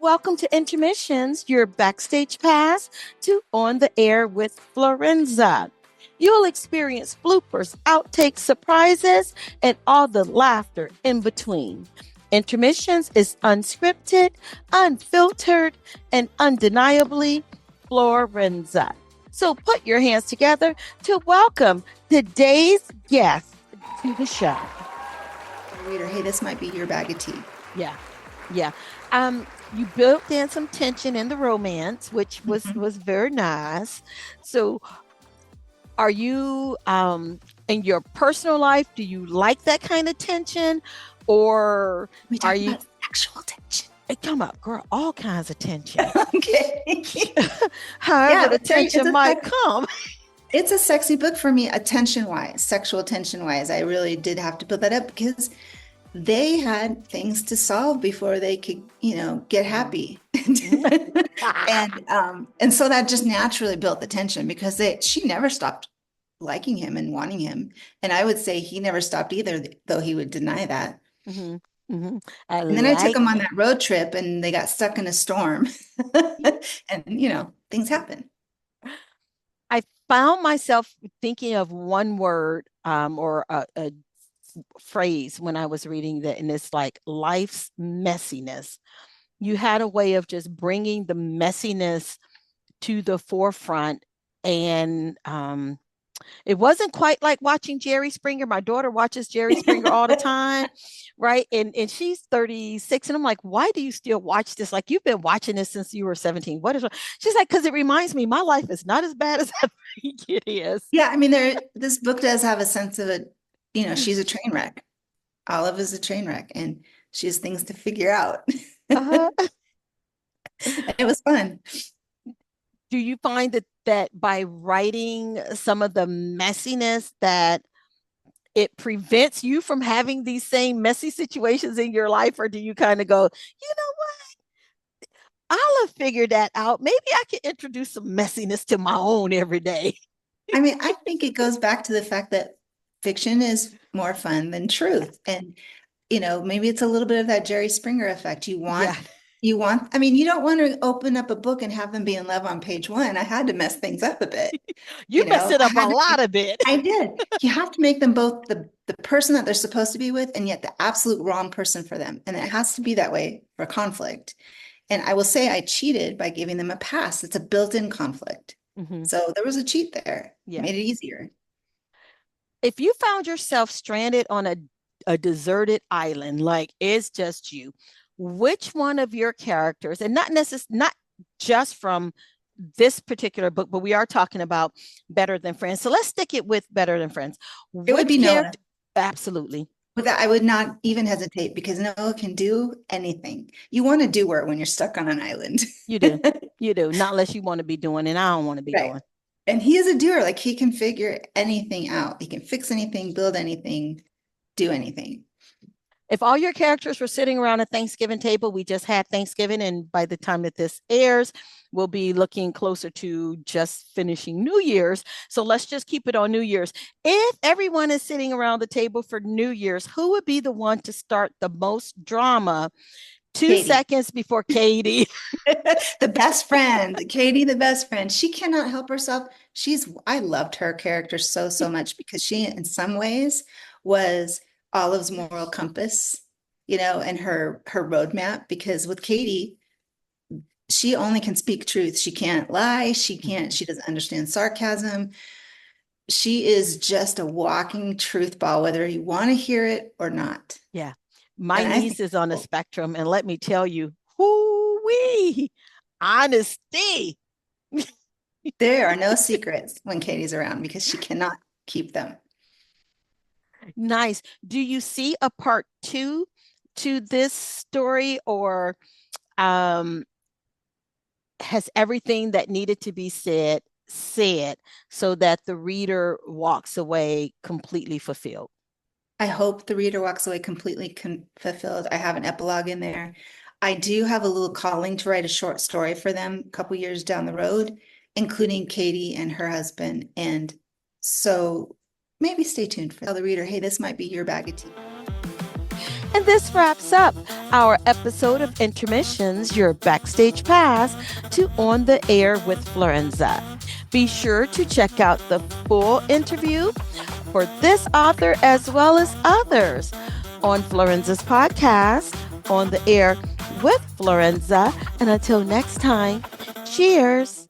welcome to Intermissions, your backstage pass to On the Air with Florenza. You'll experience bloopers, outtakes, surprises, and all the laughter in between. Intermissions is unscripted, unfiltered, and undeniably Florenza. So put your hands together to welcome today's guest to the show. Reader, hey, this might be your bag of tea. Yeah. You built in some tension in the romance, which was very nice. So, are you in your personal life? Do you like that kind of tension, or are you about sexual tension? Come up, girl, all kinds of tension. Okay. However, the tension might come. It's a sexy book for me, attention-wise, sexual tension-wise. I really did have to build that up because they had things to solve before they could, get happy. And so that just naturally built the tension because she never stopped liking him and wanting him. And I would say he never stopped either, though he would deny that. And then I took him on that road trip and they got stuck in a storm and, things happen. I found myself thinking of one word or a phrase when I was reading that, and it's like life's messiness. You had a way of just bringing the messiness to the forefront, and it wasn't quite like watching Jerry Springer. My daughter watches Jerry Springer all the time, right? And she's 36, and I'm like, why do you still watch this? Like, you've been watching this since you were 17. What is it? She's like, because it reminds me my life is not as bad as I think it is. Yeah, I mean, this book does have a sense of it. She's a train wreck. Olive is a train wreck, and she has things to figure out. It was fun. Do you find that by writing some of the messiness that it prevents you from having these same messy situations in your life, or do you kind of go, you know what? I'll figure that out. Maybe I can introduce some messiness to my own every day. I mean, I think it goes back to the fact that fiction is more fun than truth. And, maybe it's a little bit of that Jerry Springer effect. You don't want to open up a book and have them be in love on page 1. I had to mess things up a bit. You messed it up a lot of bit. I did. You have to make them both the person that they're supposed to be with, and yet the absolute wrong person for them. And it has to be that way for conflict. And I will say I cheated by giving them a pass. It's a built-in conflict. So there was a cheat there. Yeah. Made it easier. If you found yourself stranded on a deserted island, like it's just you, which one of your characters, and not just from this particular book, but we are talking about Better Than Friends. So let's stick it with Better Than Friends. It would be Noah. Absolutely. With that, I would not even hesitate because Noah can do anything. You want to do it when you're stuck on an island. You do. Not unless you want to be doing, and I don't want to be doing. And he is a doer. Like, he can figure anything out. He can fix anything, build anything, do anything. If all your characters were sitting around a Thanksgiving table, we just had Thanksgiving, and by the time that this airs, we'll be looking closer to just finishing New Year's. So let's just keep it on New Year's. If everyone is sitting around the table for New Year's, who would be the one to start the most drama? Katie. Seconds before Katie. The best friend. Katie, the best friend. She cannot help herself. I loved her character so much because she, in some ways, was Olive's moral compass, and her roadmap. Because with Katie, she only can speak truth. She can't lie. She doesn't understand sarcasm. She is just a walking truth ball, whether you want to hear it or not. Yeah. My niece is on the spectrum, and let me tell you, hoo-wee, honesty. There are no secrets when Katie's around because she cannot keep them. Nice. Do you see a part 2 to this story, or has everything that needed to be said so that the reader walks away completely fulfilled? I hope the reader walks away completely fulfilled. I have an epilogue in there. I do have a little calling to write a short story for them a couple years down the road, including Katie and her husband. And so maybe stay tuned for the reader. Hey, this might be your bag of tea. And this wraps up our episode of Intermissions, your backstage pass to On the Air with Florenza. Be sure to check out the full interview for this author as well as others on Florenza's podcast, On the Air with Florenza. And until next time, cheers.